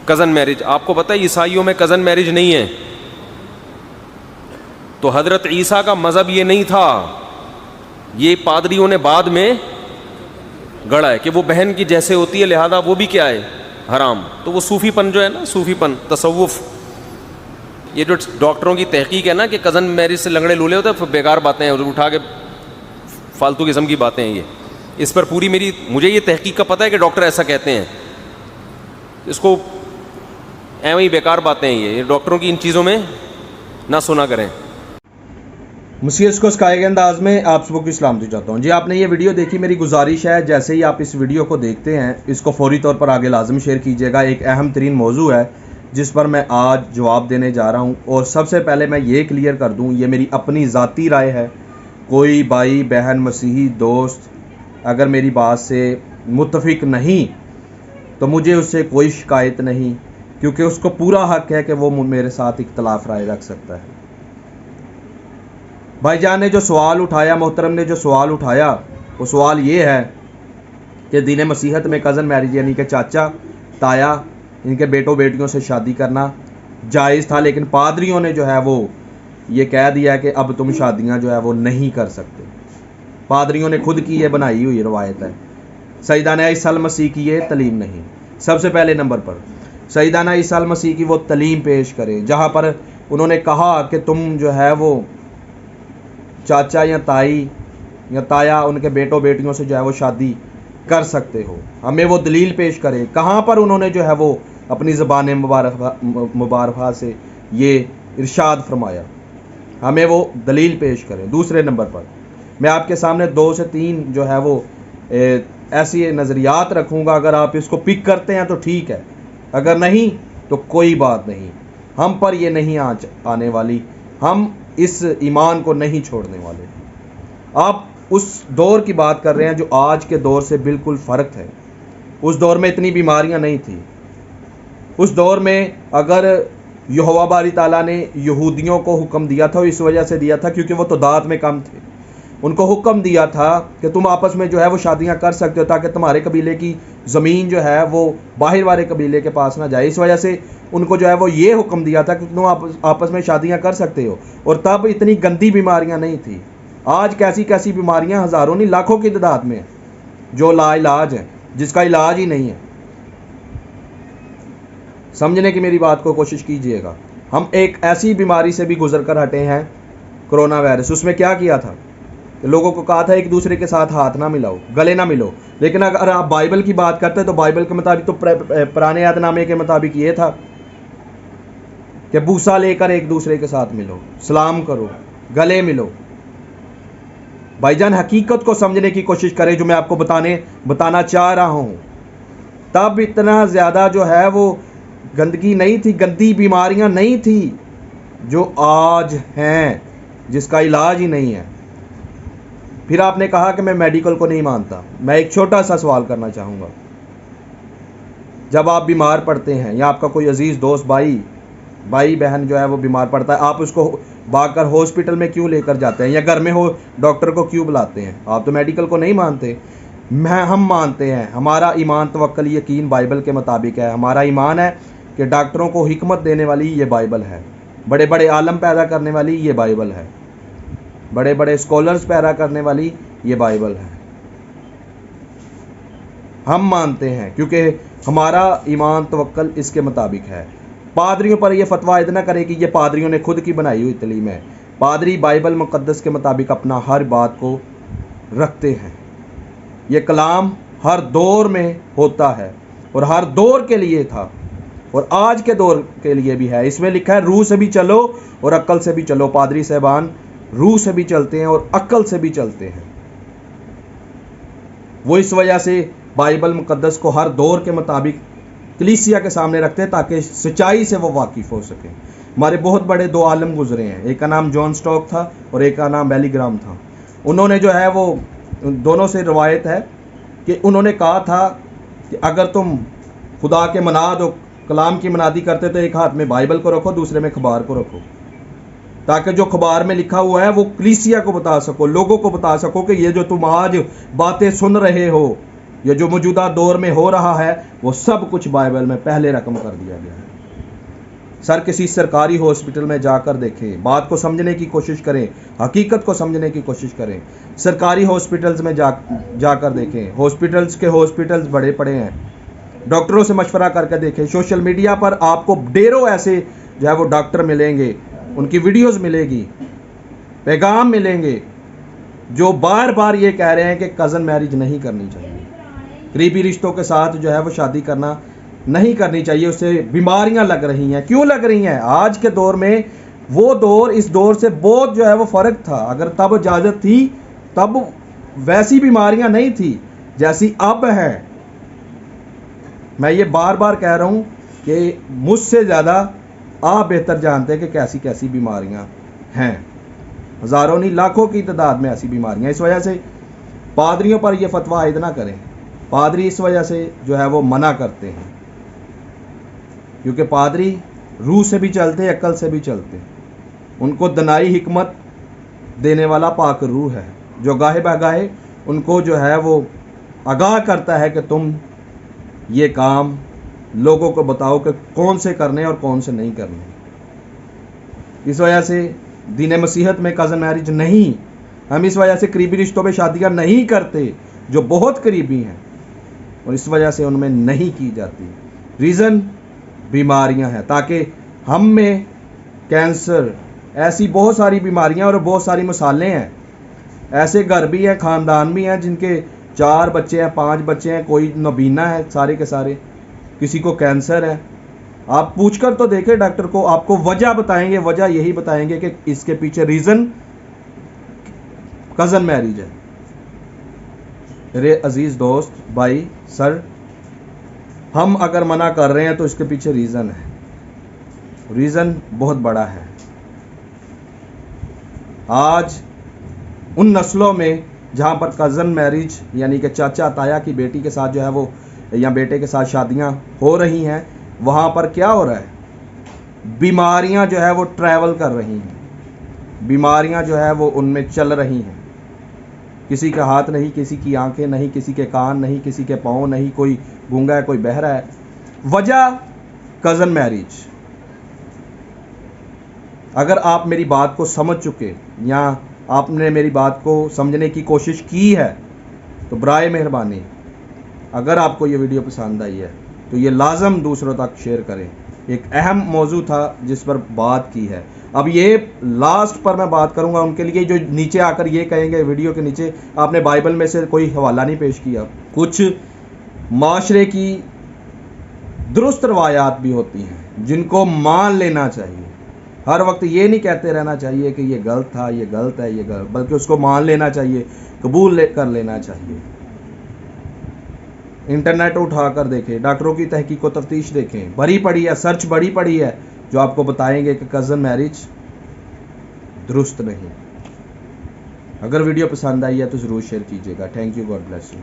Cousin marriage. آپ کو پتہ ہے عیسائیوں میں کزن میرج نہیں ہے. تو حضرت عیسیٰ کا مذہب یہ نہیں تھا, یہ پادریوں نے بعد میں گڑا ہے کہ وہ بہن کی جیسے ہوتی ہے, لہذا وہ بھی کیا ہے, حرام. تو وہ صوفی پن جو ہے نا, صوفی پن, تصوف, یہ جو ڈاکٹروں کی تحقیق ہے نا کہ کزن میرج سے لنگڑے لولے ہوتے ہیں, بیکار باتیں ہیں, اٹھا کے فالتو قسم کی باتیں ہیں یہ. اس پر پوری مجھے یہ تحقیق کا پتہ ہے کہ ڈاکٹر ایسا کہتے ہیں. اس کو ایویں ہی بیکار باتیں ہیں یہ ڈاکٹروں کی, ان چیزوں میں نہ سنا کریں. مسیح کو سکھائے گئے انداز میں آپ سب کو سلامتی چاہتا ہوں. جی آپ نے یہ ویڈیو دیکھی, میری گزارش ہے جیسے ہی آپ اس ویڈیو کو دیکھتے ہیں اس کو فوری طور پر آگے لازم شیئر کیجیے گا. ایک اہم ترین موضوع ہے جس پر میں آج جواب دینے جا رہا ہوں. اور سب سے پہلے میں یہ کلیئر کر دوں, یہ میری اپنی ذاتی رائے ہے. کوئی بھائی بہن مسیحی دوست اگر میری بات سے متفق نہیں تو مجھے اس سے کوئی شکایت نہیں, کیونکہ اس کو پورا حق ہے کہ وہ میرے ساتھ اختلاف رائے رکھ سکتا ہے. بھائی جان نے جو سوال اٹھایا, محترم نے جو سوال اٹھایا, وہ سوال یہ ہے کہ دین مسیحت میں کزن میرج یعنی کہ چاچا تایا ان کے بیٹوں بیٹیوں سے شادی کرنا جائز تھا, لیکن پادریوں نے جو ہے وہ یہ کہہ دیا کہ اب تم شادیاں جو ہے وہ نہیں کر سکتے. پادریوں نے خود کی یہ بنائی ہوئی روایت ہے. سیدنا عیسی المسیح کی یہ تعلیم نہیں. سب سے پہلے نمبر پر سیدنا عیسی المسیح کی وہ تعلیم پیش کریں جہاں پر انہوں نے کہا کہ تم جو ہے وہ چاچا یا تائی یا تایا ان کے بیٹوں بیٹیوں سے جو ہے وہ شادی کر سکتے ہو. ہمیں وہ دلیل پیش کرے کہاں پر انہوں نے جو ہے وہ اپنی زبان مبارکہ سے یہ ارشاد فرمایا. ہمیں وہ دلیل پیش کریں. دوسرے نمبر پر میں آپ کے سامنے 2 سے 3 جو ہے وہ ایسی نظریات رکھوں گا. اگر آپ اس کو پک کرتے ہیں تو ٹھیک ہے, اگر نہیں تو کوئی بات نہیں. ہم پر یہ نہیں آنے والی, ہم اس ایمان کو نہیں چھوڑنے والے. آپ اس دور کی بات کر رہے ہیں جو آج کے دور سے بالکل فرق ہے. اس دور میں اتنی بیماریاں نہیں تھیں. اس دور میں اگر یہوہ باری تعالیٰ نے یہودیوں کو حکم دیا تھا, اس وجہ سے دیا تھا کیونکہ وہ تعداد میں کم تھے. ان کو حکم دیا تھا کہ تم آپس میں جو ہے وہ شادیاں کر سکتے ہو تاکہ تمہارے قبیلے کی زمین جو ہے وہ باہر والے قبیلے کے پاس نہ جائے. اس وجہ سے ان کو جو ہے وہ یہ حکم دیا تھا کہ تم آپس میں شادیاں کر سکتے ہو. اور تب اتنی گندی بیماریاں نہیں تھیں. آج کیسی کیسی بیماریاں ہزاروں نہیں لاکھوں کی تعداد میں جو لا علاج ہے, جس کا علاج ہی نہیں ہے. سمجھنے کی میری بات کو کوشش کیجئے گا. ہم ایک ایسی بیماری سے بھی گزر کر ہٹے ہیں, کرونا وائرس. اس میں کیا تھا کہ لوگوں کو کہا تھا ایک دوسرے کے ساتھ ہاتھ نہ ملاؤ, گلے نہ ملو. لیکن اگر آپ بائبل کی بات کرتے تو بائبل کے مطابق تو پرانے عہد نامے کے مطابق یہ تھا کہ بوسہ لے کر ایک دوسرے کے ساتھ ملو, سلام کرو, گلے ملو. بھائی جان حقیقت کو سمجھنے کی کوشش کریں جو میں آپ کو بتانا چاہ رہا ہوں. تب اتنا زیادہ جو ہے وہ گندگی نہیں تھی, گندی بیماریاں نہیں تھی جو آج ہیں, جس کا علاج ہی نہیں ہے. پھر آپ نے کہا کہ میں میڈیکل کو نہیں مانتا. میں ایک چھوٹا سا سوال کرنا چاہوں گا. جب آپ بیمار پڑتے ہیں یا آپ کا کوئی عزیز دوست بھائی بہن جو ہے وہ بیمار پڑتا ہے, آپ اس کو بھاگ کر ہاسپٹل میں کیوں لے کر جاتے ہیں یا گھر میں ہو ڈاکٹر کو کیوں بلاتے ہیں؟ آپ تو میڈیکل کو نہیں مانتے. ہم مانتے ہیں. ہمارا ایمان توکل یقین بائبل کے مطابق ہے. ہمارا ایمان ہے کہ ڈاکٹروں کو حکمت دینے والی یہ بائبل ہے, بڑے بڑے عالم پیدا کرنے والی یہ بائبل ہے, بڑے بڑے اسکالرز پیدا کرنے والی یہ بائبل ہے. ہم مانتے ہیں کیونکہ ہمارا ایمان توکل اس کے مطابق ہے. پادریوں پر یہ فتویٰ عائد نہ کرے کہ یہ پادریوں نے خود کی بنائی ہوئی تعلیم ہے. پادری بائبل مقدس کے مطابق اپنا ہر بات کو رکھتے ہیں. یہ کلام ہر دور میں ہوتا ہے اور ہر دور کے لیے تھا اور آج کے دور کے لیے بھی ہے. اس میں لکھا ہے روح سے بھی چلو اور عقل سے بھی چلو. پادری صاحبان روح سے بھی چلتے ہیں اور عقل سے بھی چلتے ہیں. وہ اس وجہ سے بائبل مقدس کو ہر دور کے مطابق کلیسیا کے سامنے رکھتے ہیں تاکہ سچائی سے وہ واقف ہو سکیں. ہمارے بہت بڑے 2 عالم گزرے ہیں, ایک کا نام جان سٹاک تھا اور ایک کا نام بیلی گرام تھا. انہوں نے جو ہے وہ دونوں سے روایت ہے کہ انہوں نے کہا تھا کہ اگر تم خدا کے مناد و کلام کی منادی کرتے تو ایک ہاتھ میں بائبل کو رکھو, دوسرے میں اخبار کو رکھو, تاکہ جو اخبار میں لکھا ہوا ہے وہ کلیسیا کو بتا سکو, لوگوں کو بتا سکو کہ یہ جو تم آج باتیں سن رہے ہو یہ جو موجودہ دور میں ہو رہا ہے وہ سب کچھ بائبل میں پہلے رقم کر دیا گیا ہے۔ سر کسی سرکاری ہاسپٹل میں جا کر دیکھیں، بات کو سمجھنے کی کوشش کریں، حقیقت کو سمجھنے کی کوشش کریں۔ سرکاری ہاسپٹلز میں جا کر دیکھیں، ہاسپٹلز بڑے پڑے ہیں، ڈاکٹروں سے مشورہ کر کے دیکھیں۔ سوشل میڈیا پر آپ کو ڈھیروں ایسے جو ہے وہ ڈاکٹر ملیں گے، ان کی ویڈیوز ملے گی، پیغام ملیں گے، جو بار بار یہ کہہ رہے ہیں کہ کزن میرج نہیں کرنی چاہیے، قریبی رشتوں کے ساتھ جو ہے وہ شادی کرنا نہیں کرنی چاہیے، اس سے بیماریاں لگ رہی ہیں۔ کیوں لگ رہی ہیں؟ آج کے دور میں وہ دور اس دور سے بہت جو ہے وہ فرق تھا۔ اگر تب اجازت تھی تب ویسی بیماریاں نہیں تھی جیسی اب ہے۔ میں یہ بار بار کہہ رہا ہوں کہ مجھ سے زیادہ آپ بہتر جانتے ہیں کہ کیسی کیسی بیماریاں ہیں، ہزاروں نہیں لاکھوں کی تعداد میں ایسی بیماریاں۔ اس وجہ سے پادریوں پر یہ فتویٰ عائد نہ کریں۔ پادری اس وجہ سے جو ہے وہ منع کرتے ہیں، کیونکہ پادری روح سے بھی چلتے، عقل سے بھی چلتے، ان کو دنائی حکمت دینے والا پاک روح ہے، جو گاہے بگاہے ان کو جو ہے وہ آگاہ کرتا ہے کہ تم یہ کام لوگوں کو بتاؤ کہ کون سے کرنے اور کون سے نہیں کرنے۔ اس وجہ سے دین مسیحت میں کزن میرج نہیں، ہم اس وجہ سے قریبی رشتوں میں شادیاں نہیں کرتے جو بہت قریبی ہیں، اور اس وجہ سے ان میں نہیں کی جاتی۔ ریزن بیماریاں ہیں، تاکہ ہم میں کینسر، ایسی بہت ساری بیماریاں اور بہت ساری مثالیں ہیں، ایسے گھر بھی ہیں، خاندان بھی ہیں جن کے 4 بچے ہیں، 5 بچے ہیں، کوئی نابینا ہے سارے کے سارے، کسی کو کینسر ہے۔ آپ پوچھ کر تو دیکھیں ڈاکٹر کو، آپ کو وجہ بتائیں گے، وجہ یہی بتائیں گے کہ اس کے پیچھے ریزن کزن میرج ہے۔ میرے عزیز دوست، بھائی، سر، ہم اگر منع کر رہے ہیں تو اس کے پیچھے ریزن ہے، ریزن بہت بڑا ہے۔ آج ان نسلوں میں جہاں پر کزن میرج یعنی کہ چاچا تایا کی بیٹی کے ساتھ جو ہے وہ یا بیٹے کے ساتھ شادیاں ہو رہی ہیں، وہاں پر کیا ہو رہا ہے؟ بیماریاں جو ہے وہ ٹریول کر رہی ہیں، بیماریاں جو ہے وہ ان میں چل رہی ہیں۔ کسی کا ہاتھ نہیں، کسی کی آنکھیں نہیں، کسی کے کان نہیں، کسی کے پاؤں نہیں، کوئی گونگا ہے، کوئی بہرا ہے۔ وجہ کزن میرج۔ اگر آپ میری بات کو سمجھ چکے یا آپ نے میری بات کو سمجھنے کی کوشش کی ہے تو برائے مہربانی اگر آپ کو یہ ویڈیو پسند آئی ہے تو یہ لازم دوسروں تک شیئر کریں۔ ایک اہم موضوع تھا جس پر بات کی ہے۔ اب یہ لاسٹ پر میں بات کروں گا ان کے لیے جو نیچے آ کر یہ کہیں گے ویڈیو کے نیچے آپ نے بائبل میں سے کوئی حوالہ نہیں پیش کیا۔ کچھ معاشرے کی درست روایات بھی ہوتی ہیں جن کو مان لینا چاہیے۔ ہر وقت یہ نہیں کہتے رہنا چاہیے کہ یہ غلط تھا، یہ غلط ہے، یہ غلط، بلکہ اس کو مان لینا چاہیے، قبول کر لینا چاہیے۔ انٹرنیٹ اٹھا کر دیکھیں، ڈاکٹروں کی تحقیق و تفتیش دیکھیں، بڑی پڑی ہے، سرچ بڑی پڑی ہے جو آپ کو بتائیں گے کہ کزن میرج درست نہیں۔ اگر ویڈیو پسند آئی ہے تو ضرور شیئر کیجیے گا۔ Thank you, God bless you.